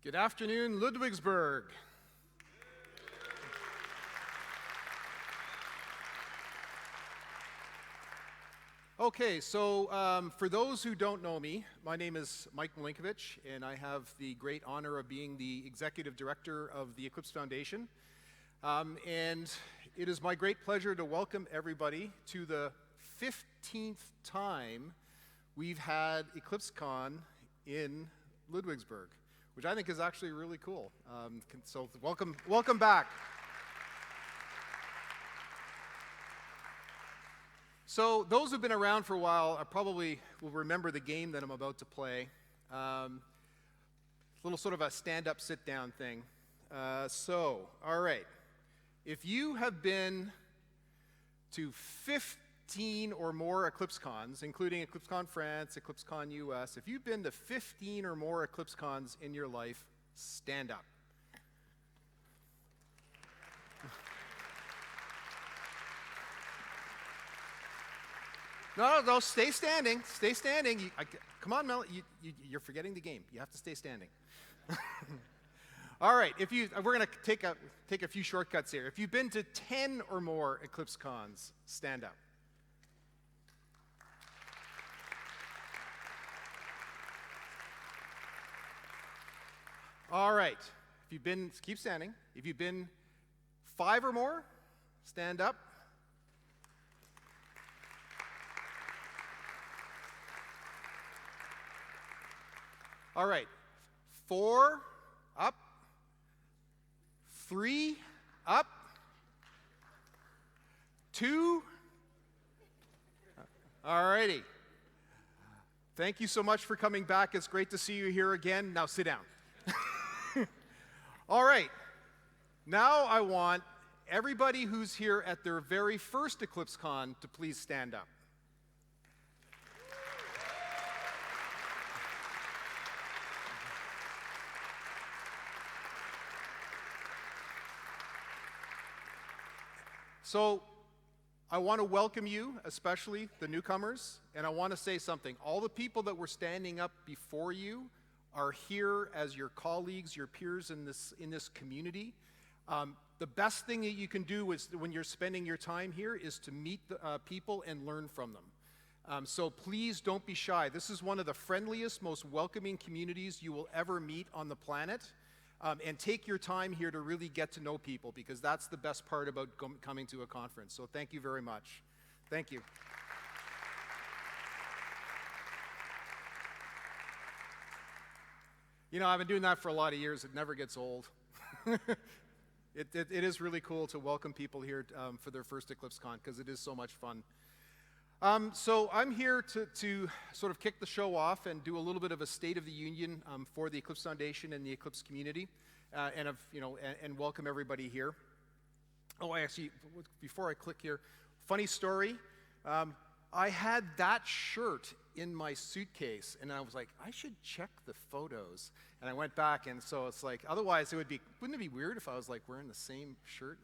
Good afternoon, Ludwigsburg. Okay, so for those who don't know me, my name is Mike Milinkovich, and I have the great honor of being the Executive Director of the Eclipse Foundation. And it is my great pleasure to welcome everybody to the 15th time we've had EclipseCon in Ludwigsburg, which I think is actually really cool. So welcome back. So those who've been around for a while probably will remember the game that I'm about to play. Little sort of a stand-up, sit-down thing. All right. If you have been to 15 or more EclipseCons, including EclipseCon France, EclipseCon US, if you've been to 15 or more EclipseCons in your life, stand up. No, stay standing. Stay standing. Come on, Mel. You're forgetting the game. You have to stay standing. All right. We're going to take a few shortcuts here. If you've been to 10 or more EclipseCons, stand up. All right. Keep standing. If you've been 5 or more, stand up. All right, 4, up, 3, up, 2, all righty. Thank you so much for coming back. It's great to see you here again. Now sit down. All right, now I want everybody who's here at their very first EclipseCon to please stand up. So I want to welcome you, especially the newcomers, and I want to say something. All the people that were standing up before you are here as your colleagues, your peers in this community. The best thing that you can do is when you're spending your time here is to meet the, people and learn from them. So please don't be shy. This is one of the friendliest, most welcoming communities you will ever meet on the planet. And take your time here to really get to know people, because that's the best part about coming to a conference. So thank you very much. Thank you. You know, I've been doing that for a lot of years. It never gets old. It is really cool to welcome people here for their first EclipseCon, because it is so much fun. So I'm here to sort of kick the show off and do a little bit of a State of the Union for the Eclipse Foundation and the Eclipse community, and welcome everybody here. Oh, actually, before I click here, funny story. I had that shirt in my suitcase, and I was like, I should check the photos. And I went back, and so it's like, otherwise wouldn't it be weird if I was like wearing the same shirt?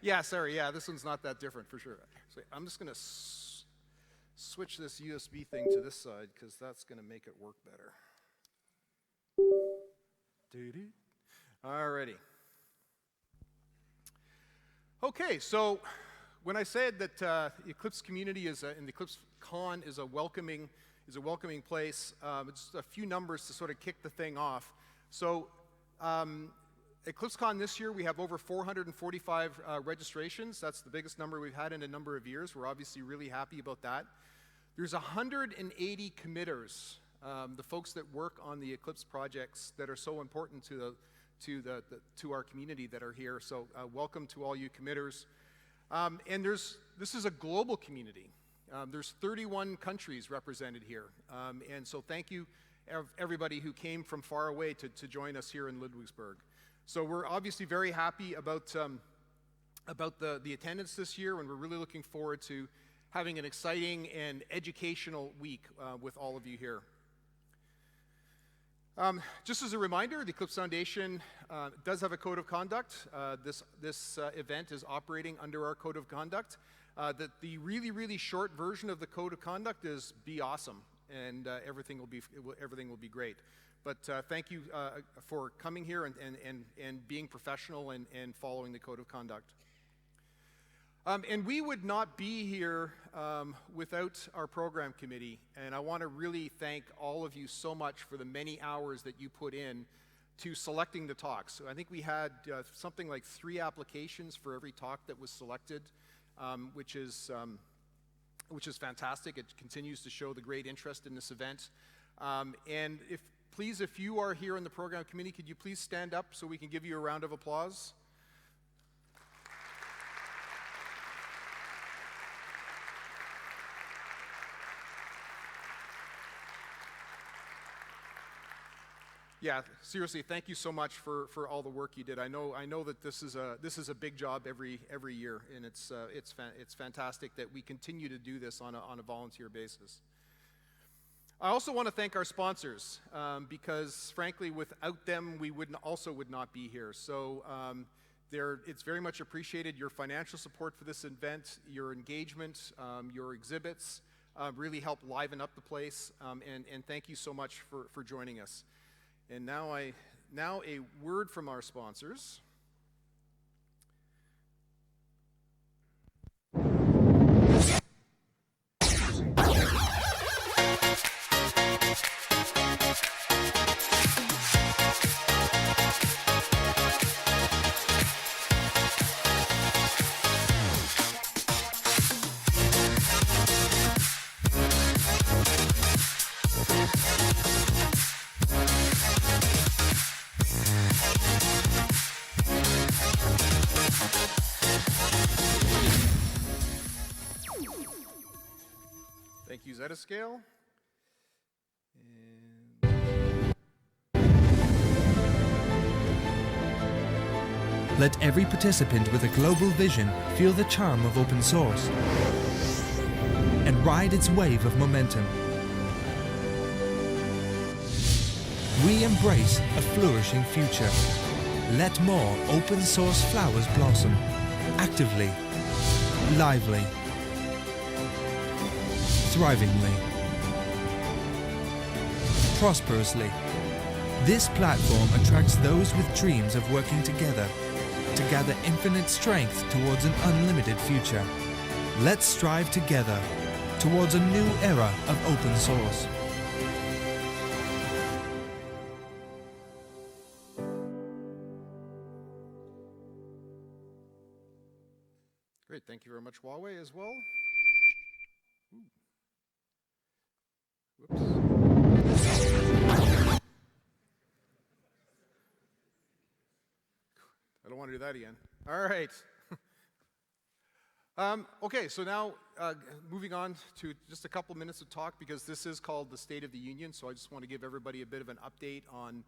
Yeah, sorry, yeah, this one's not that different for sure. So I'm just going to switch this USB thing to this side, because that's going to make it work better. Alrighty. Okay, so when I said that the Eclipse community and the EclipseCon is a welcoming place, just a few numbers to sort of kick the thing off. So EclipseCon this year, we have over 445 registrations. That's the biggest number we've had in a number of years. We're obviously really happy about that. There's 180 committers, the folks that work on the Eclipse projects that are so important to our community that are here. So welcome to all you committers. And this is a global community. There's 31 countries represented here. And so thank you everybody who came from far away to join us here in Ludwigsburg. So we're obviously very happy about the attendance this year, and we're really looking forward to having an exciting and educational week with all of you here. Just as a reminder, the Eclipse Foundation does have a code of conduct. This event is operating under our code of conduct. The really, really short version of the code of conduct is be awesome. and everything will be great. But thank you for coming here and being professional and following the code of conduct. And we would not be here without our program committee, and I want to really thank all of you so much for the many hours that you put in to selecting the talks. So I think we had something like 3 applications for every talk that was selected, which is fantastic. It continues to show the great interest in this event. And if you are here in the program committee, could you please stand up so we can give you a round of applause? Yeah, seriously, thank you so much for all the work you did. I know that this is a big job every year, and it's fantastic that we continue to do this on a volunteer basis. I also want to thank our sponsors because, frankly, without them, we would not be here. So it's very much appreciated. Your financial support for this event, your engagement, your exhibits really help liven up the place. And thank you so much for joining us. And now a word from our sponsors. Thank you, Zetascale. Let every participant with a global vision feel the charm of open source and ride its wave of momentum. We embrace a flourishing future. Let more open source flowers blossom, actively, lively, thrivingly, prosperously. This platform attracts those with dreams of working together to gather infinite strength towards an unlimited future. Let's strive together towards a new era of open source. Great, thank you very much, Huawei, as well. Whoops. I don't want to do that again. All right. Okay, so now moving on to just a couple minutes of talk, because this is called the State of the Union, so I just want to give everybody a bit of an update on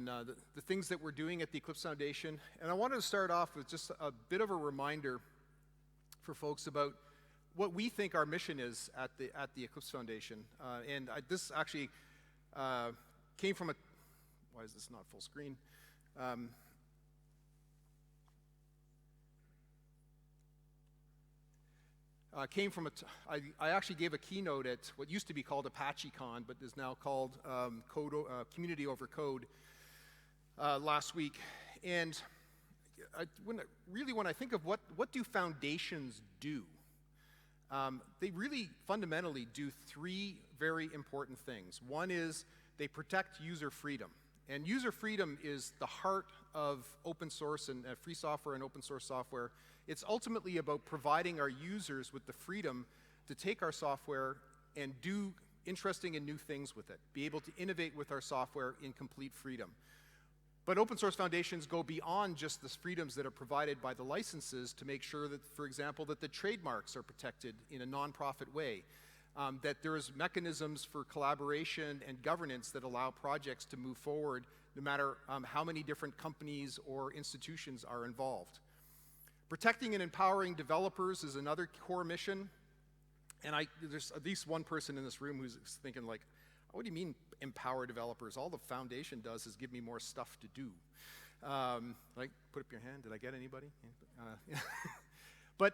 the things that we're doing at the Eclipse Foundation. And I wanted to start off with just a bit of a reminder for folks about what we think our mission is at the Eclipse Foundation. This actually came from a, why is this not full screen? I actually gave a keynote at what used to be called ApacheCon, but is now called Community Over Code last week. And when I think of what do foundations do, they really fundamentally do 3 very important things. One is they protect user freedom. And user freedom is the heart of open source and free software and open source software. It's ultimately about providing our users with the freedom to take our software and do interesting and new things with it, be able to innovate with our software in complete freedom. But open source foundations go beyond just the freedoms that are provided by the licenses to make sure that, for example, that the trademarks are protected in a nonprofit way, that there is mechanisms for collaboration and governance that allow projects to move forward no matter how many different companies or institutions are involved. Protecting and empowering developers is another core mission. And there's at least one person in this room who's thinking like, what do you mean empower developers? All the foundation does is give me more stuff to do. Like, put up your hand. Did I get anybody? But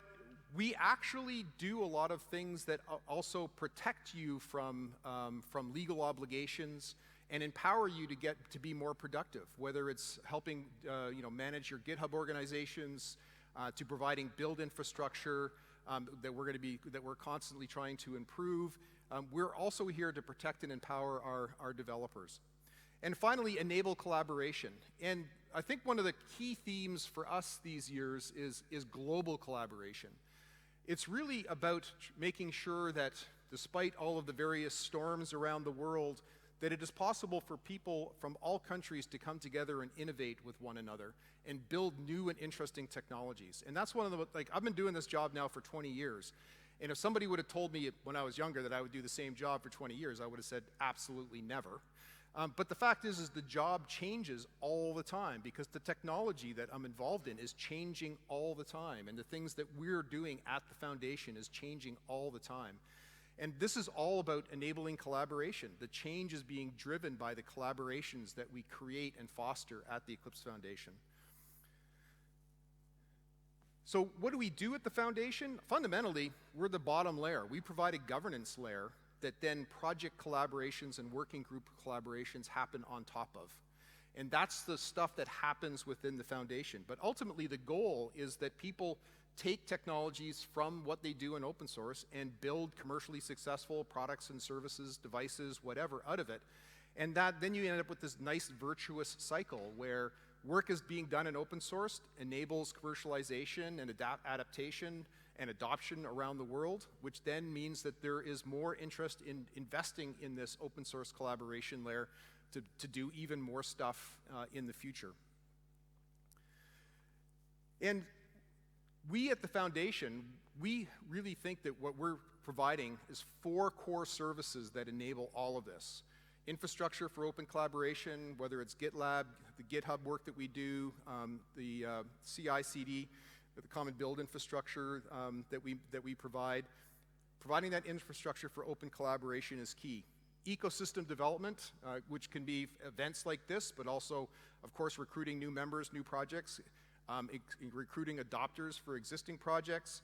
we actually do a lot of things that also protect you from legal obligations and empower you to be more productive, whether it's helping manage your GitHub organizations, to providing build infrastructure that we're constantly trying to improve. We're also here to protect and empower our developers. And finally, enable collaboration. And I think one of the key themes for us these years is global collaboration. It's really about making sure that despite all of the various storms around the world, that it is possible for people from all countries to come together and innovate with one another and build new and interesting technologies. And that's one of the, I've been doing this job now for 20 years. And if somebody would have told me when I was younger that I would do the same job for 20 years, I would have said absolutely never. But the fact is the job changes all the time because the technology that I'm involved in is changing all the time, and the things that we're doing at the foundation is changing all the time. And this is all about enabling collaboration. The change is being driven by the collaborations that we create and foster at the Eclipse Foundation. So what do we do at the foundation? Fundamentally, we're the bottom layer. We provide a governance layer that then project collaborations and working group collaborations happen on top of. And that's the stuff that happens within the foundation. But ultimately, the goal is that people take technologies from what they do in open source and build commercially successful products and services, devices, whatever, out of it. And then you end up with this nice virtuous cycle where work is being done in open source, enables commercialization and adaptation and adoption around the world, which then means that there is more interest in investing in this open source collaboration layer to do even more stuff in the future. And we at the foundation, we really think that what we're providing is 4 core services that enable all of this. Infrastructure for open collaboration, whether it's GitLab, the GitHub work that we do, the CI/CD, the common build infrastructure that we provide. Providing that infrastructure for open collaboration is key. Ecosystem development, which can be events like this, but also, of course, recruiting new members, new projects, recruiting adopters for existing projects.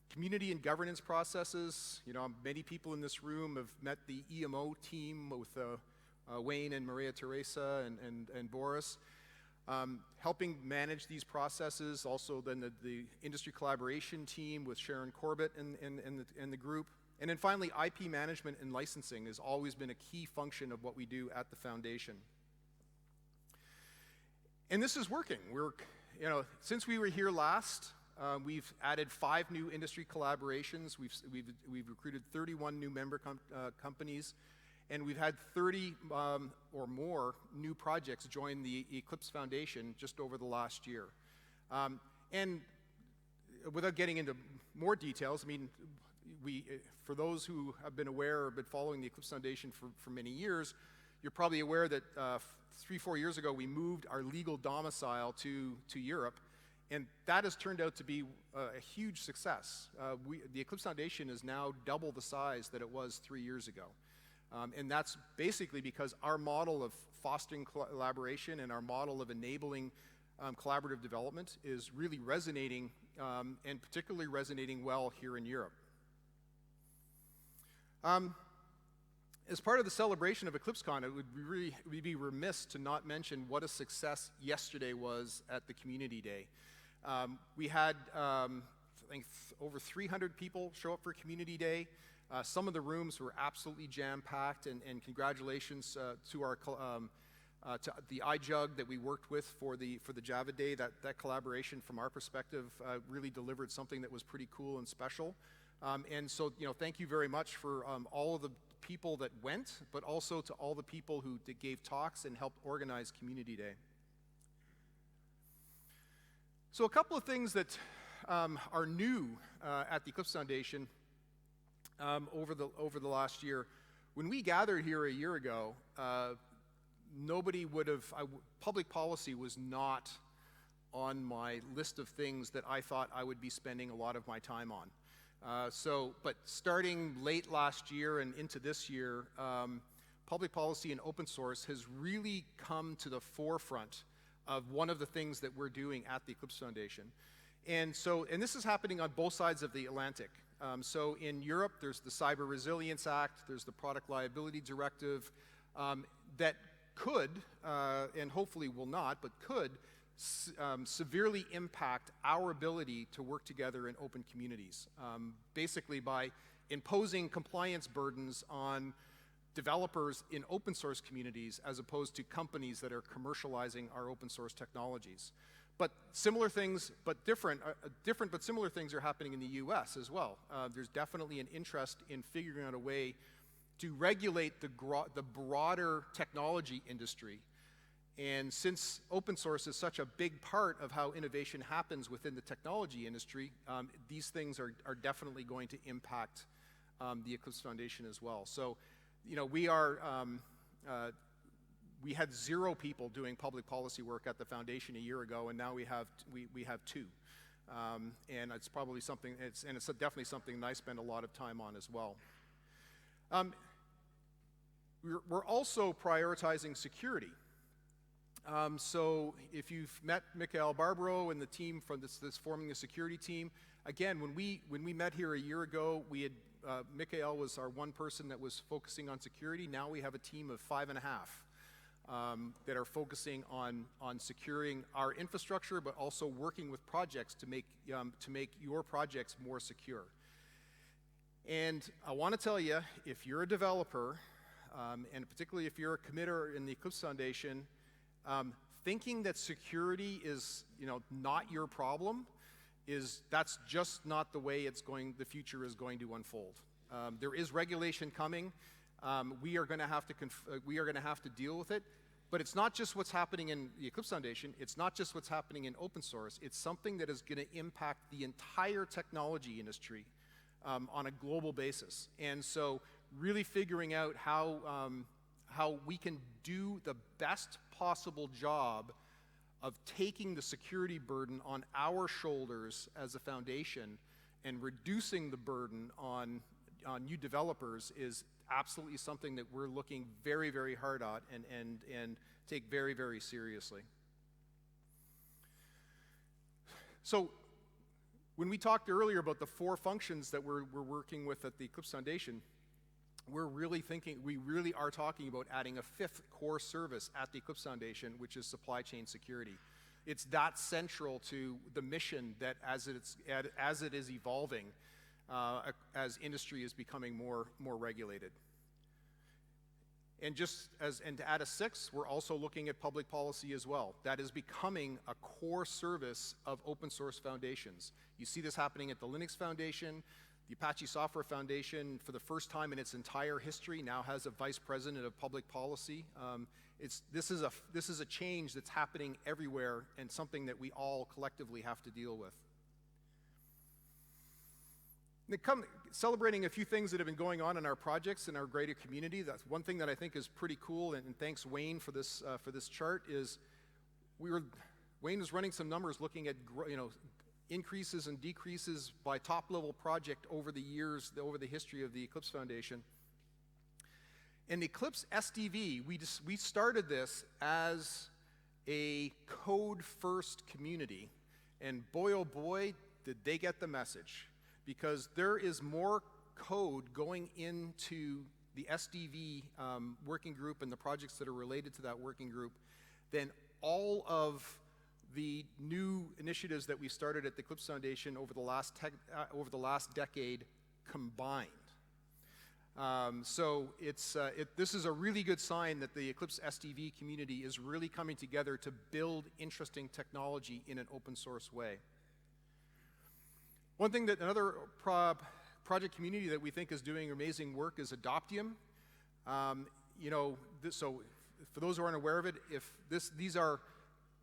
Community and governance processes. Many people in this room have met the EMO team with Wayne and Maria Teresa and Boris. Helping manage these processes, also then the industry collaboration team with Sharon Corbett and the group. And then finally, IP management and licensing has always been a key function of what we do at the foundation. And this is working. Since we were here last, we've added 5 new industry collaborations. We've recruited 31 new member companies. And we've had 30 or more new projects join the Eclipse Foundation just over the last year. And without getting into more details, for those who have been aware or been following the Eclipse Foundation for many years, you're probably aware that 3-4 years ago we moved our legal domicile to Europe, and that has turned out to be a huge success. The Eclipse Foundation is now double the size that it was 3 years ago. And that's basically because our model of fostering collaboration and our model of enabling collaborative development is really resonating, and particularly resonating well here in Europe. As part of the celebration of EclipseCon, we'd be remiss to not mention what a success yesterday was at the Community Day. We had, I think, over 300 people show up for Community Day. Some of the rooms were absolutely jam-packed, and congratulations to the iJug that we worked with for the Java Day. That collaboration, from our perspective, really delivered something that was pretty cool and special. And so, thank you very much for all of the people that went, but also to all the people who gave talks and helped organize Community Day. So a couple of things that are new at the Eclipse Foundation over the last year. When we gathered here a year ago, nobody would have, public policy was not on my list of things that I thought I would be spending a lot of my time on. But starting late last year and into this year, public policy and open source has really come to the forefront of one of the things that we're doing at the Eclipse Foundation. And this is happening on both sides of the Atlantic. So in Europe, there's the Cyber Resilience Act, there's the Product Liability Directive, that could, and hopefully will not, but could severely impact our ability to work together in open communities, basically by imposing compliance burdens on developers in open source communities as opposed to companies that are commercializing our open source technologies. But similar things, but different but similar things are happening in the US as well. There's definitely an interest in figuring out a way to regulate the broader technology industry. And since open source is such a big part of how innovation happens within the technology industry, these things are definitely going to impact the Eclipse Foundation as well. So, you know, we had 0 people doing public policy work at the foundation a year ago, and now we have 2. And it's probably something, it's definitely something that I spend a lot of time on as well. We're also prioritizing security. So if you've met Mikhail Barbaro and the team from this forming the security team, again, when we met here a year ago, we had Mikhail was our one person that was focusing on security. Now we have a team of 5.5 that are focusing on securing our infrastructure, but also working with projects to make your projects more secure. And I want to tell you, if you're a developer, and particularly if you're a committer in the Eclipse Foundation, thinking that security is, you know, not your problem, that's just not the way the future is going to unfold. There is regulation coming. We are going to have to deal with it. But it's not just what's happening in the Eclipse Foundation. It's not just what's happening in open source. It's something that is going to impact the entire technology industry on a global basis. And so, really figuring out how we can do the best possible job of taking the security burden on our shoulders as a foundation and reducing the burden on new developers is absolutely something that we're looking very, very hard at and take very, very seriously. So when we talked earlier about the 4 functions that we're working with at the Eclipse Foundation, we really are talking about adding a 5th core service at the Eclipse Foundation, which is supply chain security. It's that central to the mission that as it is evolving, as industry is becoming more regulated. And to add a 6th, we're also looking at public policy as well. That is becoming a core service of open source foundations. You see this happening at the Linux Foundation. The Apache Software Foundation, for the first time in its entire history, now has a vice president of public policy. This is a change that's happening everywhere and something that we all collectively have to deal with. Celebrating a few things that have been going on in our projects in our greater community. That's one thing that I think is pretty cool, and thanks Wayne for this chart. Wayne was running some numbers looking at increases and decreases by top-level project over the years, over the history of the Eclipse Foundation. And Eclipse SDV, we started this as a code-first community, and boy, oh boy, did they get the message. Because there is more code going into the SDV working group and the projects that are related to that working group than all of the new initiatives that we started at the Eclipse Foundation over the last decade combined. So this is a really good sign that the Eclipse SDV community is really coming together to build interesting technology in an open source way. One thing that another project community that we think is doing amazing work is Adoptium. So for those who aren't aware of it, these are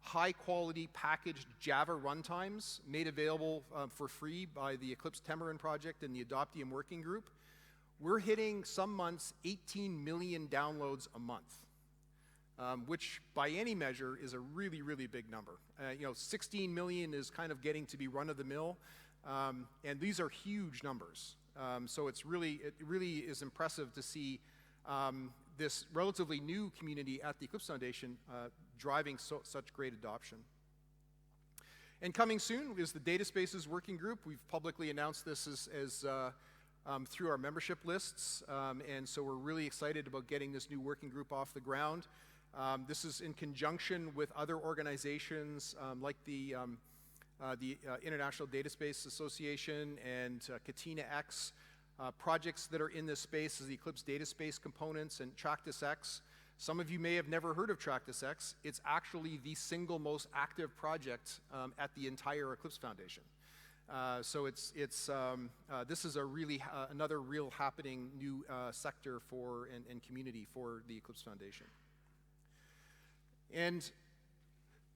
high-quality packaged Java runtimes made available for free by the Eclipse Temurin project and the Adoptium working group. We're hitting some months 18 million downloads a month, which by any measure is a really, really big number. 16 million is kind of getting to be run-of-the-mill. And these are huge numbers. So it really is impressive to see this relatively new community at the Eclipse Foundation driving such great adoption. And coming soon is the Data Spaces Working Group. We've publicly announced this through our membership lists, and so we're really excited about getting this new working group off the ground. This is in conjunction with other organizations like the International Data Space Association and Katina X. Projects that are in this space is the Eclipse Data Space Components and TrackThisX. Some of you may have never heard of TrackThisX. It's actually the single most active project at the entire Eclipse Foundation. So this is a really another real happening new sector for and community for the Eclipse Foundation. And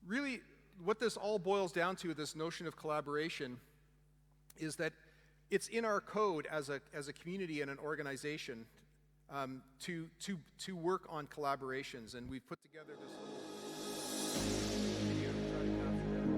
really, what this all boils down to, this notion of collaboration, is that it's in our code as a community and an organization to work on collaborations, and we've put together this little video to try to capture that.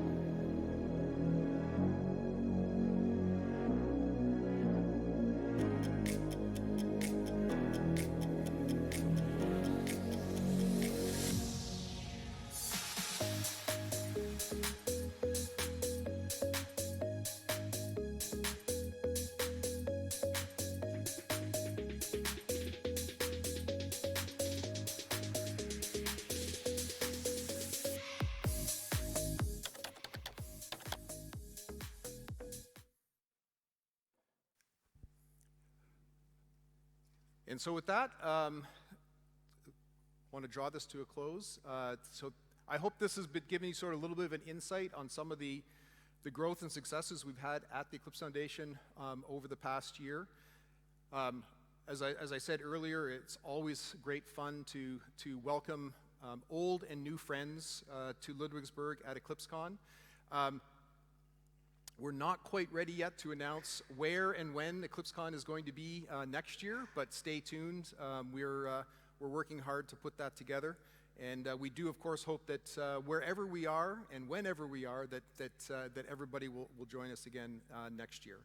And so with that, I want to draw this to a close. So I hope this has been giving you sort of a little bit of an insight on some of the growth and successes we've had at the Eclipse Foundation over the past year. As I said earlier, it's always great fun to welcome old and new friends to Ludwigsburg at EclipseCon. We're not quite ready yet to announce where and when EclipseCon is going to be next year, but stay tuned. We're working hard to put that together, and we do, of course, hope that wherever we are and whenever we are, that everybody will join us again next year.